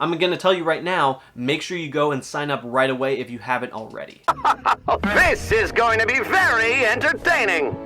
I'm going to tell you right now, make sure you go and sign up right away if you haven't already. This is going to be very entertaining.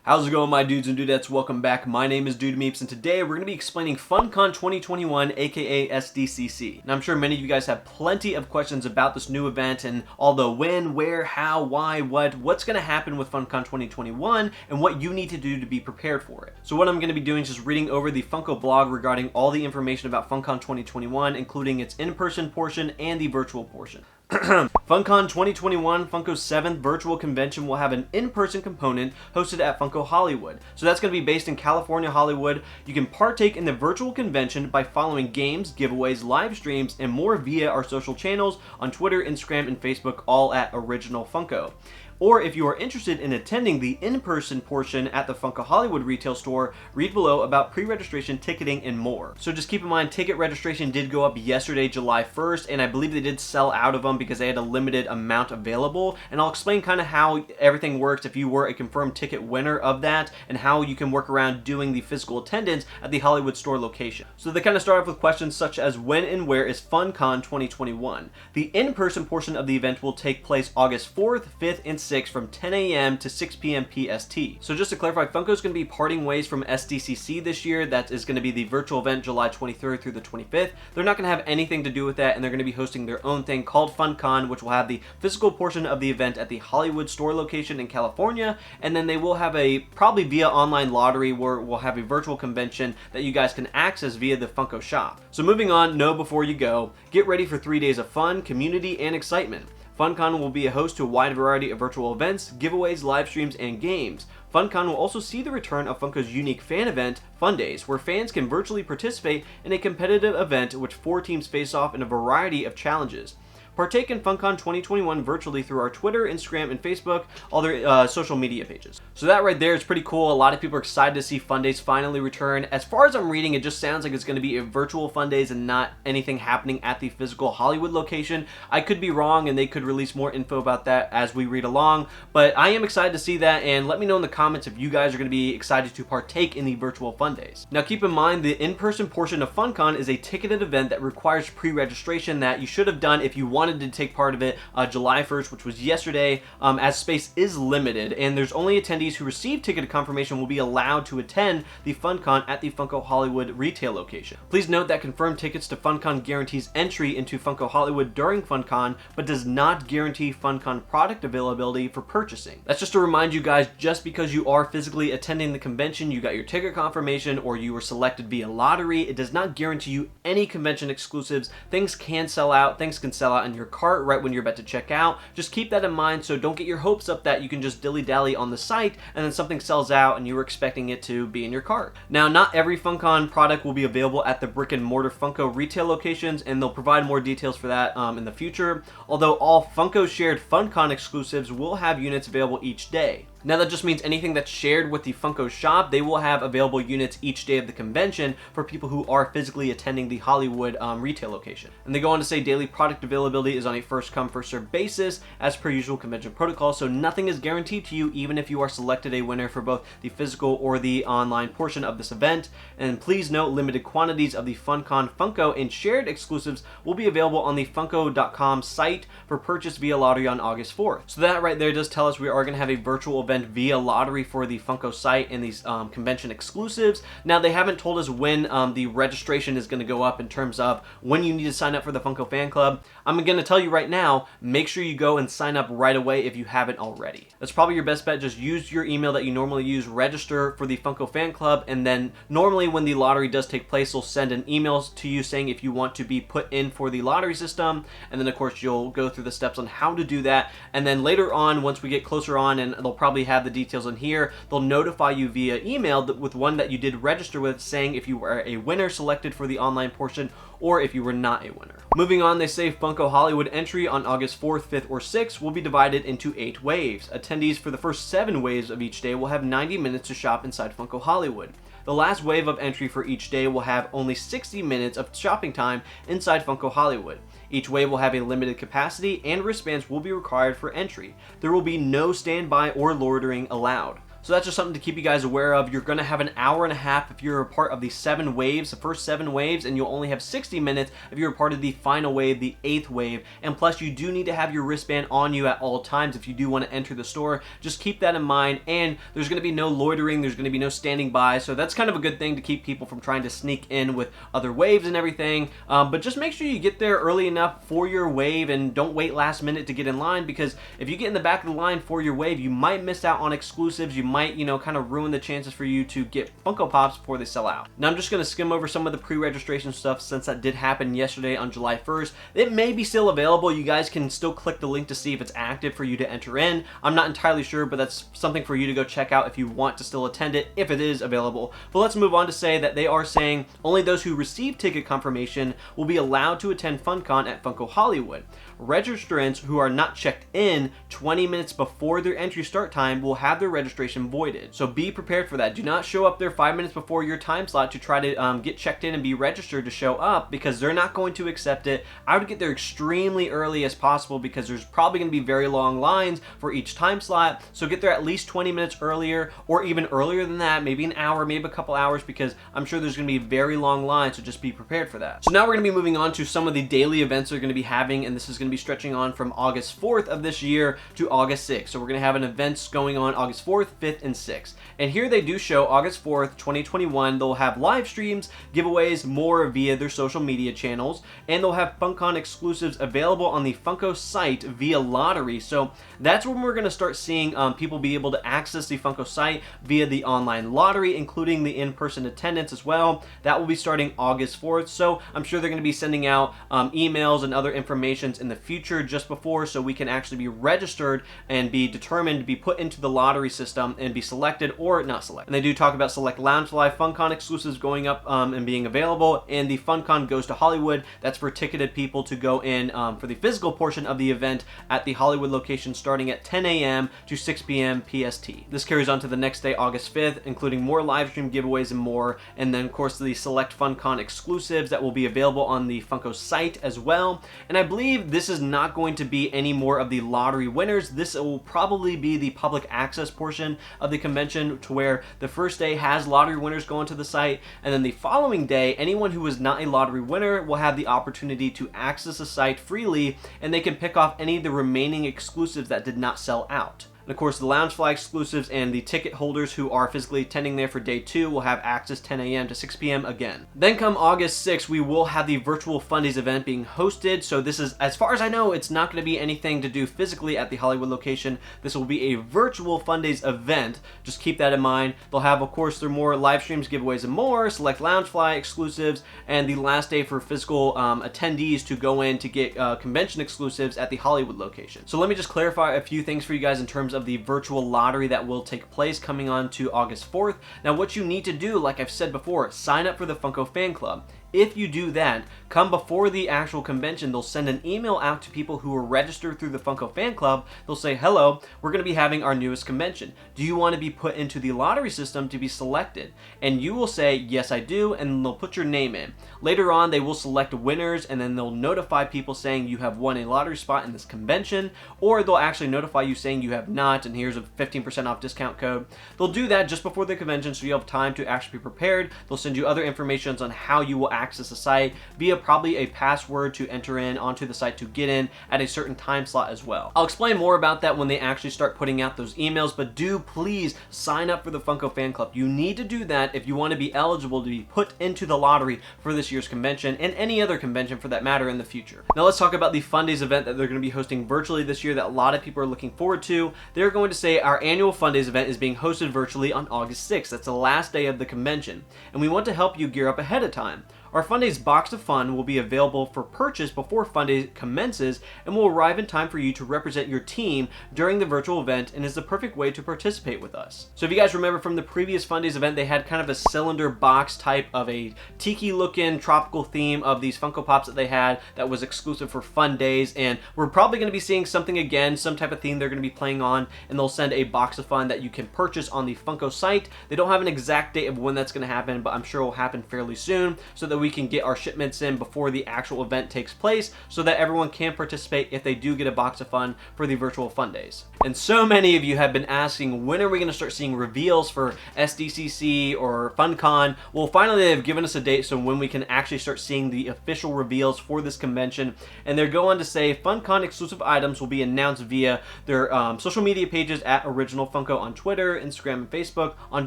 How's it going, my dudes and dudettes? Welcome back. My name is Dude Meeps, and today we're going to be explaining FunKon 2021, aka SDCC. And I'm sure many of you guys have plenty of questions about this new event and all the when, where, how, why, what's going to happen with FunKon 2021 and what you need to do to be prepared for it. So what I'm going to be doing is just reading over the Funko blog regarding all the information about FunKon 2021, including its in-person portion and the virtual portion. FunKon 2021, Funko's 7th virtual convention, will have an in-person component hosted at Funko Hollywood. So that's going to be based in California, Hollywood. You can partake in the virtual convention by following games, giveaways, live streams, and more via our social channels on Twitter, Instagram, and Facebook, all at Original Funko. Or if you are interested in attending the in-person portion at the Funko Hollywood retail store, read below about pre-registration, ticketing, and more. So just keep in mind, ticket registration did go up yesterday, July 1st, and I believe they did sell out of them because they had a limited amount available. And I'll explain kind of how everything works if you were a confirmed ticket winner of that, and how you can work around doing the physical attendance at the Hollywood store location. So they kind of start off with questions such as when and where is FunKon 2021? The in-person portion of the event will take place August 4th, 5th, and 6th from 10 a.m. to 6 p.m. PST. So just to clarify, Funko is going to be parting ways from SDCC this year. That is going to be the virtual event July 23rd through the 25th. They're not going to have anything to do with that, and they're going to be hosting their own thing called FunKon, which will have the physical portion of the event at the Hollywood store location in California, and then they will have a, probably via online lottery, where we'll have a virtual convention that you guys can access via the Funko shop. So moving on, know before you go, get ready for 3 days of fun, community, and excitement. FunKon will be a host to a wide variety of virtual events, giveaways, live streams, and games. FunKon will also see the return of Funko's unique fan event, Fun Days, where fans can virtually participate in a competitive event in which 4 teams face off in a variety of challenges. Partake in FunKon 2021 virtually through our Twitter, Instagram, and Facebook, all their social media pages. So that right there is pretty cool. A lot of people are excited to see Fun Days finally return. As far as I'm reading, it just sounds like it's going to be a virtual Fun Days and not anything happening at the physical Hollywood location. I could be wrong, and they could release more info about that as we read along, but I am excited to see that, and let me know in the comments if you guys are going to be excited to partake in the virtual Fun Days. Now keep in mind, the in-person portion of FunKon is a ticketed event that requires pre-registration that you should have done if you wanted to take part of it July 1st, which was yesterday, as space is limited, and there's only attendees who receive ticket confirmation will be allowed to attend the FunKon at the Funko Hollywood retail location. Please note that confirmed tickets to FunKon guarantees entry into Funko Hollywood during FunKon, but does not guarantee FunKon product availability for purchasing. That's just to remind you guys, just because you are physically attending the convention, you got your ticket confirmation, or you were selected via lottery, it does not guarantee you any convention exclusives. Things can sell out, things can sell out in your cart right when you're about to check out. Just keep that in mind, so don't get your hopes up that you can just dilly-dally on the site and then something sells out and you were expecting it to be in your cart. Now, not every FunKon product will be available at the brick and mortar Funko retail locations, and they'll provide more details for that in the future, although all Funko shared FunKon exclusives will have units available each day. Now that just means anything that's shared with the Funko shop, they will have available units each day of the convention for people who are physically attending the Hollywood retail location. And they go on to say daily product availability is on a first come first served basis as per usual convention protocol, so nothing is guaranteed to you even if you are selected a winner for both the physical or the online portion of this event. And please note, limited quantities of the FunKon Funko and shared exclusives will be available on the Funko.com site for purchase via lottery on August 4th. So that right there does tell us we are going to have a virtual event via lottery for the Funko site and these convention exclusives. Now, they haven't told us when the registration is going to go up in terms of when you need to sign up for the Funko fan club. I'm going to tell you right now, make sure you go and sign up right away if you haven't already. That's probably your best bet. Just use your email that you normally use, register for the Funko fan club, and then normally when the lottery does take place, they'll send an email to you saying if you want to be put in for the lottery system, and then of course you'll go through the steps on how to do that, and then later on, once we get closer on, and they'll probably have the details in here, they'll notify you via email with one that you did register with, saying if you were a winner selected for the online portion or if you were not a winner. Moving on, they say Funko Hollywood entry on August 4th, 5th, or 6th will be divided into 8 waves. Attendees for the first 7 waves of each day will have 90 minutes to shop inside Funko Hollywood. The last wave of entry for each day will have only 60 minutes of shopping time inside Funko Hollywood. Each wave will have a limited capacity and wristbands will be required for entry. There will be no standby or loitering allowed. So that's just something to keep you guys aware of. You're going to have an hour and a half if you're a part of the 7 waves, the first 7 waves, and you'll only have 60 minutes if you're a part of the final wave, the 8th wave. And plus, you do need to have your wristband on you at all times if you do want to enter the store. Just keep that in mind. And there's going to be no loitering, there's going to be no standing by, so that's kind of a good thing to keep people from trying to sneak in with other waves and everything. But just make sure you get there early enough for your wave and don't wait last minute to get in line, because if you get in the back of the line for your wave, you might miss out on exclusives. You might, kind of ruin the chances for you to get Funko Pops before they sell out. Now I'm just going to skim over some of the pre-registration stuff since that did happen yesterday on July 1st. It may be still available. You guys can still click the link to see if it's active for you to enter in. I'm not entirely sure, but that's something for you to go check out if you want to still attend it, if it is available. But let's move on to say that they are saying only those who receive ticket confirmation will be allowed to attend FunKon at Funko Hollywood. Registrants who are not checked in 20 minutes before their entry start time will have their registration voided. So be prepared for that. Do not show up there 5 minutes before your time slot to try to get checked in and be registered to show up, because they're not going to accept it. I would get there extremely early as possible, because there's probably going to be very long lines for each time slot. So get there at least 20 minutes earlier, or even earlier than that, maybe an hour, maybe a couple hours, because I'm sure there's going to be very long lines, so just be prepared for that. So now we're going to be moving on to some of the daily events they're going to be having, and this is going to be stretching on from August 4th of this year to August 6th. So we're going to have an events going on August 4th, 5th, and 6th. And here they do show August 4th, 2021, they'll have live streams, giveaways, more via their social media channels, and they'll have FunKon exclusives available on the Funko site via lottery. So that's when we're going to start seeing people be able to access the Funko site via the online lottery, including the in-person attendance as well. That will be starting August 4th. So I'm sure they're going to be sending out emails and other informations in the future just before, so we can actually be registered and be determined to be put into the lottery system and be selected or not selected. And they do talk about select Loungefly FunKon exclusives going up and being available, and the FunKon Goes to Hollywood. That's for ticketed people to go in for the physical portion of the event at the Hollywood location starting at 10 a.m. to 6 p.m. PST. This carries on to the next day, August 5th, including more live stream giveaways and more, and then of course the select FunKon exclusives that will be available on the Funko site as well. And I believe this is not going to be any more of the lottery winners. This will probably be the public access portion of the convention, to where the first day has lottery winners going to the site, and then the following day, anyone who is not a lottery winner will have the opportunity to access the site freely, and they can pick off any of the remaining exclusives that did not sell out. And of course, the Loungefly exclusives and the ticket holders who are physically attending there for day 2 will have access 10 a.m. to 6 p.m. again. Then come August 6th, we will have the virtual Fundies event being hosted. So this is, as far as I know, it's not going to be anything to do physically at the Hollywood location. This will be a virtual Fundies event. Just keep that in mind. They'll have, of course, their more live streams, giveaways, and more, select Loungefly exclusives, and the last day for physical attendees to go in to get convention exclusives at the Hollywood location. So let me just clarify a few things for you guys in terms of the virtual lottery that will take place coming on to August 4th. Now, what you need to do, like I've said before, sign up for the Funko fan club. If you do that, come before the actual convention, they'll send an email out to people who are registered through the Funko fan club. They'll say, hello, we're going to be having our newest convention. Do you want to be put into the lottery system to be selected? And you will say, yes, I do, and they'll put your name in. Later on, they will select winners, and then they'll notify people saying you have won a lottery spot in this convention, or they'll actually notify you saying you have not, and here's a 15% off discount code. They'll do that just before the convention, so you have time to actually be prepared. They'll send you other information on how you will access the site via probably a password to enter in onto the site to get in at a certain time slot as well. I'll explain more about that when they actually start putting out those emails, but do please sign up for the Funko fan club. You need to do that if you want to be eligible to be put into the lottery for this year's convention and any other convention for that matter in the future. Now let's talk about the Fundays event that they're going to be hosting virtually this year that a lot of people are looking forward to. They're going to say our annual Fundays event is being hosted virtually on August 6th. That's the last day of the convention, and we want to help you gear up ahead of time. Our Fundays Box of Fun will be available for purchase before Fundays commences and will arrive in time for you to represent your team during the virtual event, and is the perfect way to participate with us. So if you guys remember from the previous Fundays event, they had kind of a cylinder box type of a tiki looking tropical theme of these Funko Pops that they had that was exclusive for Fundays, and we're probably going to be seeing something again, some type of theme they're going to be playing on, and they'll send a Box of Fun that you can purchase on the Funko site. They don't have an exact date of when that's going to happen, but I'm sure it will happen fairly soon, so that that we can get our shipments in before the actual event takes place so that everyone can participate if they do get a box of fun for the virtual fun days. And so many of you have been asking, when are we going to start seeing reveals for SDCC or FunKon? Well, finally they've given us a date so when we can actually start seeing the official reveals for this convention, and they're going to say FunKon exclusive items will be announced via their social media pages at Original Funko on Twitter, Instagram, and Facebook on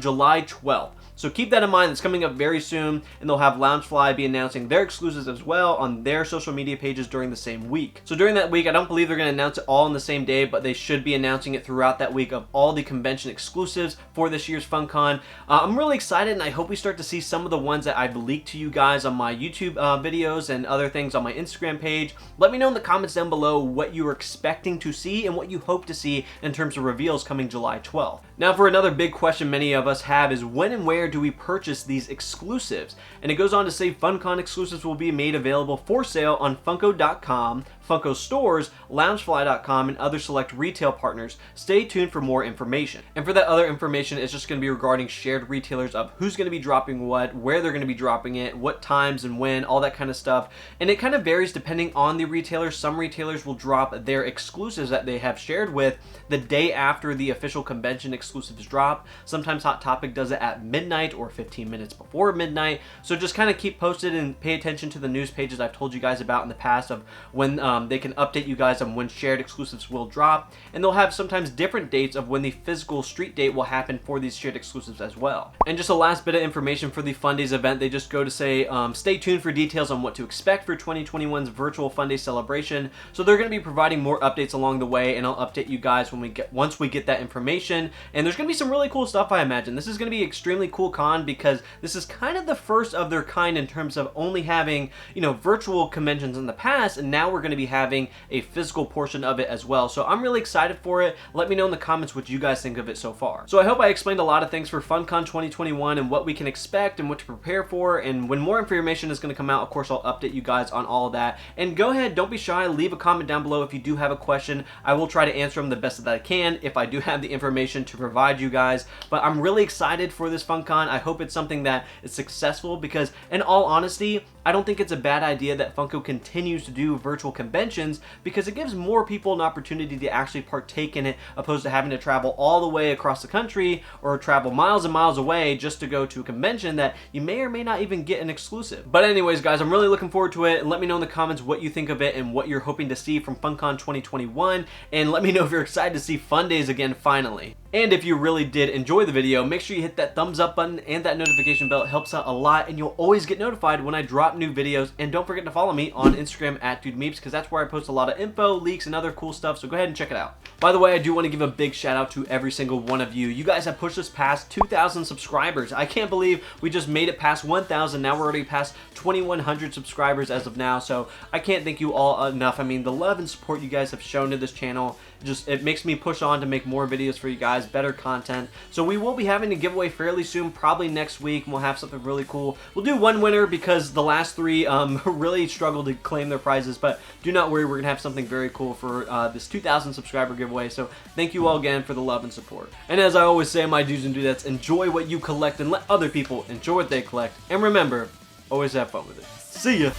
July 12th. So keep that in mind. It's coming up very soon, and they'll have Loungefly be announcing their exclusives as well on their social media pages during the same week. So during that week, I don't believe they're going to announce it all on the same day, but they should be announcing it throughout that week of all the convention exclusives for this year's FunKon. I'm really excited, and I hope we start to see some of the ones that I've leaked to you guys on my YouTube videos and other things on my Instagram page. Let me know in the comments down below what you are expecting to see and what you hope to see in terms of reveals coming July 12th. Now for another big question many of us have is, when and where do we purchase these exclusives? And it goes on to say FunKon exclusives will be made available for sale on Funko.com, Funko stores, Loungefly.com, and other select retail partners. Stay tuned for more information. And for that other information, it's just going to be regarding shared retailers of who's going to be dropping what, where they're going to be dropping it, what times and when, all that kind of stuff. And it kind of varies depending on the retailer. Some retailers will drop their exclusives that they have shared with the day after the official convention exclusives drop. Sometimes Hot Topic does it at midnight or 15 minutes before midnight. So just kind of keep posted and pay attention to the news pages I've told you guys about in the past of when they can update you guys on when shared exclusives will drop, and they'll have sometimes different dates of when the physical street date will happen for these shared exclusives as well. And just a last bit of information for the Fun Days event, they just go to say stay tuned for details on what to expect for 2021's virtual Fun Day celebration. So they're going to be providing more updates along the way, and I'll update you guys when once we get that information. And there's going to be some really cool stuff, I imagine. This is going to be extremely cool con because this is kind of the first of their kind in terms of only having, you know, virtual conventions in the past, and now we're going to be having a physical portion of it as well. So I'm really excited for it. Let me know in the comments what you guys think of it so far. So I hope I explained a lot of things for FunKon 2021 and what we can expect and what to prepare for, and when more information is going to come out, of course I'll update you guys on all of that. And go ahead, don't be shy, leave a comment down below if you do have a question. I will try to answer them the best that I can if I do have the information to provide you guys. But I'm really excited for this FunKon. I hope it's something that is successful because, in all honesty, I don't think it's a bad idea that Funko continues to do virtual conventions because it gives more people an opportunity to actually partake in it, opposed to having to travel all the way across the country or travel miles and miles away just to go to a convention that you may or may not even get an exclusive. But anyways, guys, I'm really looking forward to it, and let me know in the comments what you think of it and what you're hoping to see from FunKon 2021, and let me know if you're excited to see Fun Days again finally. And if you really did enjoy the video, make sure you hit that thumbs up button and that notification bell. It helps out a lot, and you'll always get notified when I drop new videos. And don't forget to follow me on Instagram at DudeMeeps, because that's where I post a lot of info, leaks, and other cool stuff, so go ahead and check it out. By the way, I do want to give a big shout out to every single one of you. You guys have pushed us past 2,000 subscribers. I can't believe we just made it past 1,000. Now we're already past 2,100 subscribers as of now, so I can't thank you all enough. I mean, the love and support you guys have shown to this channel, it makes me push on to make more videos for you guys, better content. So we will be having a giveaway fairly soon, probably next week, and we'll have something really cool. We'll do one winner because the last three really struggled to claim their prizes, but do not worry, we're gonna have something very cool for this 2,000 subscriber giveaway. So thank you all again for the love and support. And as I always say, my dudes and dudettes, enjoy what you collect and let other people enjoy what they collect. And remember, always have fun with it. See ya!